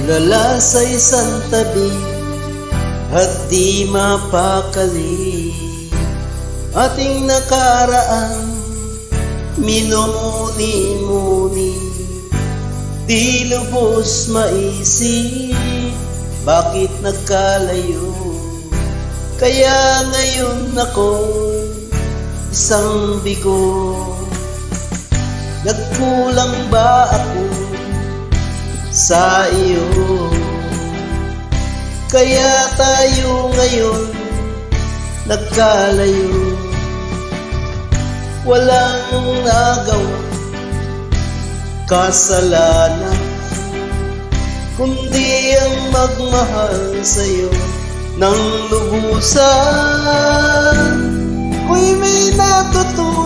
Tulala sa isang tabi at di mapakali. Ating nakaraan minumuni-muni, di lubos maisip bakit nagkalayo. Kaya ngayon ako'y isang bigo. Nagkulang ba ako sa iyo? Kaya tayo ngayon nagkalayo. Walang nagawa kasalanan, kundi ang magmahal sa'yo ng lubusan. Ko'y may natutunan